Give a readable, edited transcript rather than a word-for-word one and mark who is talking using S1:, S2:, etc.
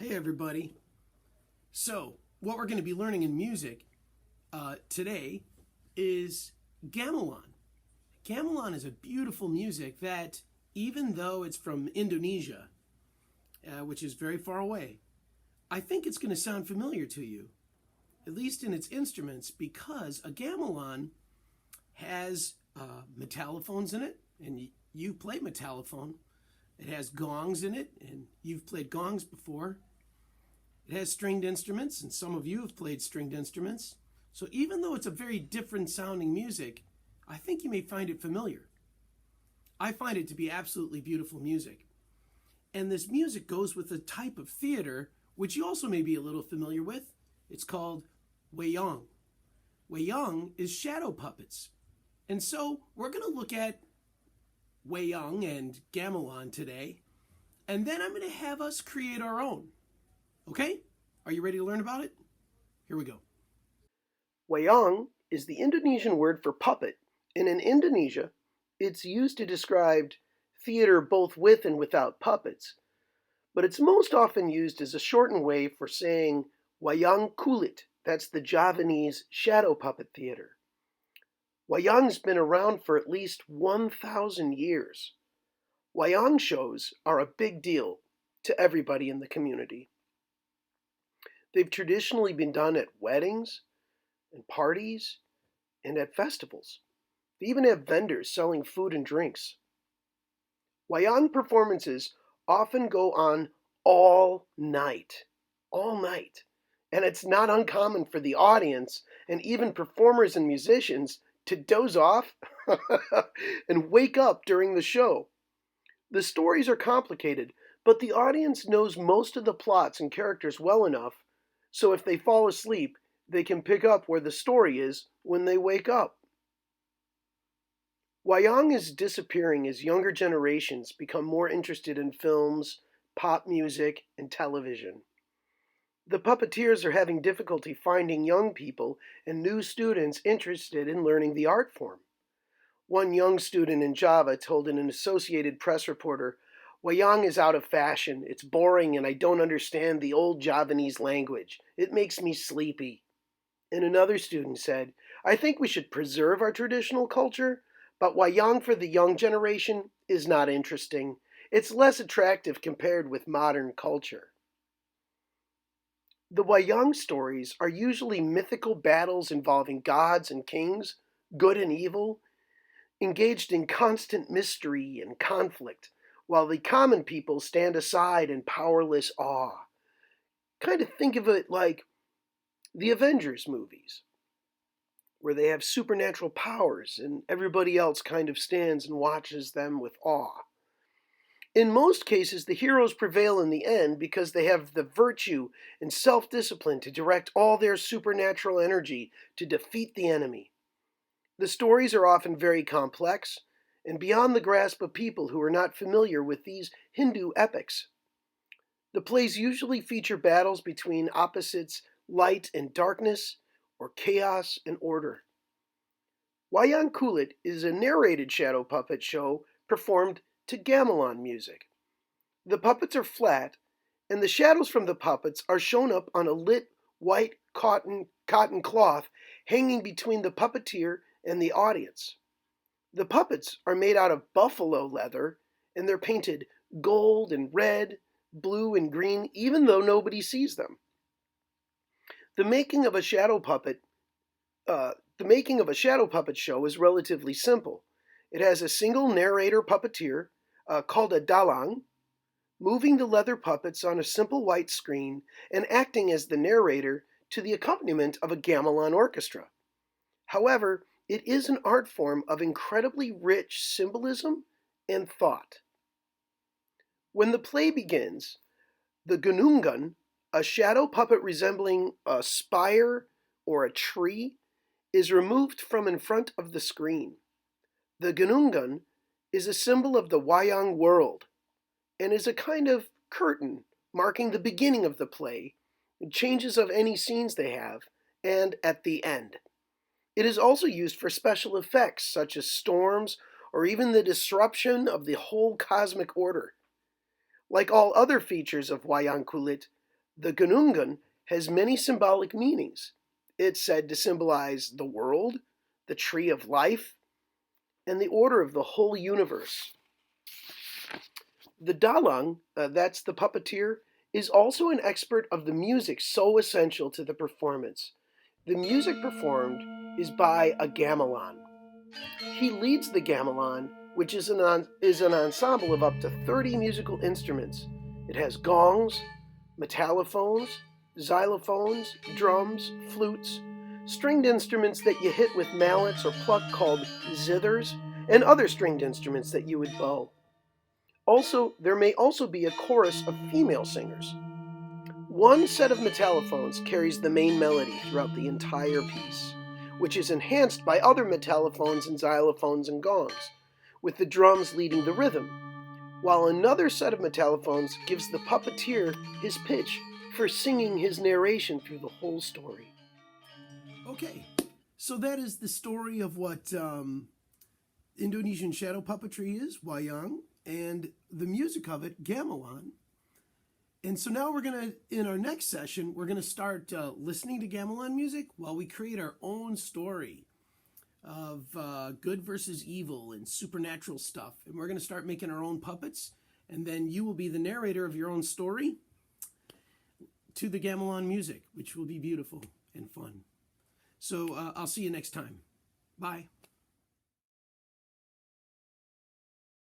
S1: Hey everybody. So, what we're going to be learning in music today is gamelan. Gamelan is a beautiful music that, even though it's from Indonesia, which is very far away, I think it's going to sound familiar to you, at least in its instruments, because a gamelan has metallophones in it, and you play metallophone. It has gongs in it, and you've played gongs before. It has stringed instruments, and some of you have played stringed instruments. So even though it's a very different sounding music, I think you may find it familiar. I find it to be absolutely beautiful music. And this music goes with a type of theater, which you also may be a little familiar with. It's called Wayang. Wayang is shadow puppets. And so we're going to look at Wayang and Gamelan today, and then I'm going to have us create our own. Okay? Are you ready to learn about it? Here we go.
S2: Wayang is the Indonesian word for puppet, and in Indonesia, it's used to describe theater both with and without puppets, but it's most often used as a shortened way for saying wayang kulit. That's the Javanese shadow puppet theater. Wayang's been around for at least 1,000 years. Wayang shows are a big deal to everybody in the community. They've traditionally been done at weddings and parties and at festivals. They even have vendors selling food and drinks. Wayang performances often go on all night, and it's not uncommon for the audience and even performers and musicians to doze off and wake up during the show. The stories are complicated, but the audience knows most of the plots and characters well enough, so if they fall asleep, they can pick up where the story is when they wake up. Wayang is disappearing as younger generations become more interested in films, pop music, and television. The puppeteers are having difficulty finding young people and new students interested in learning the art form. One young student in Java told an Associated Press reporter, "Wayang is out of fashion. It's boring and I don't understand the old Javanese language. It makes me sleepy." And another student said, "I think we should preserve our traditional culture, but Wayang for the young generation is not interesting. It's less attractive compared with modern culture." The Wayang stories are usually mythical battles involving gods and kings, good and evil, engaged in constant mystery and conflict, while the common people stand aside in powerless awe. Kind of think of it like the Avengers movies, where they have supernatural powers and everybody else kind of stands and watches them with awe. In most cases, the heroes prevail in the end because they have the virtue and self-discipline to direct all their supernatural energy to defeat the enemy. The stories are often very complex and beyond the grasp of people who are not familiar with these Hindu epics. The plays usually feature battles between opposites, light and darkness, or chaos and order. Wayang Kulit is a narrated shadow puppet show performed to gamelan music. The puppets are flat, and the shadows from the puppets are shown up on a lit white cotton cloth hanging between the puppeteer and the audience. The puppets are made out of buffalo leather, and they're painted gold and red, blue and green, even though nobody sees them. The making of a shadow puppet show is relatively simple. It has a single narrator puppeteer, called a dalang, moving the leather puppets on a simple white screen and acting as the narrator to the accompaniment of a gamelan orchestra. However, it is an art form of incredibly rich symbolism and thought. When the play begins, the gunungan, a shadow puppet resembling a spire or a tree, is removed from in front of the screen. The gunungan is a symbol of the Wayang world and is a kind of curtain marking the beginning of the play, changes of any scenes they have, and at the end. It is also used for special effects such as storms or even the disruption of the whole cosmic order. Like all other features of Wayang Kulit, The Gunungun has many symbolic meanings. It's said to symbolize the world, the tree of life, and the order of the whole universe. The Dalang, that's the puppeteer, is also an expert of the music so essential to the performance. The music performed is by a gamelan. He leads the gamelan, which is an ensemble of up to 30 musical instruments. It has gongs, metallophones, xylophones, drums, flutes, stringed instruments that you hit with mallets or pluck called zithers, and other stringed instruments that you would bow. Also, there may also be a chorus of female singers. One set of metallophones carries the main melody throughout the entire piece, which is enhanced by other metallophones and xylophones and gongs, with the drums leading the rhythm, while another set of metallophones gives the puppeteer his pitch for singing his narration through the whole story.
S1: Okay, so that is the story of what Indonesian shadow puppetry is, Wayang, and the music of it, gamelan. And so now in our next session, we're going to start listening to gamelan music while we create our own story of good versus evil and supernatural stuff. And we're going to start making our own puppets, and then you will be the narrator of your own story to the gamelan music, which will be beautiful and fun. So I'll see you next time. Bye.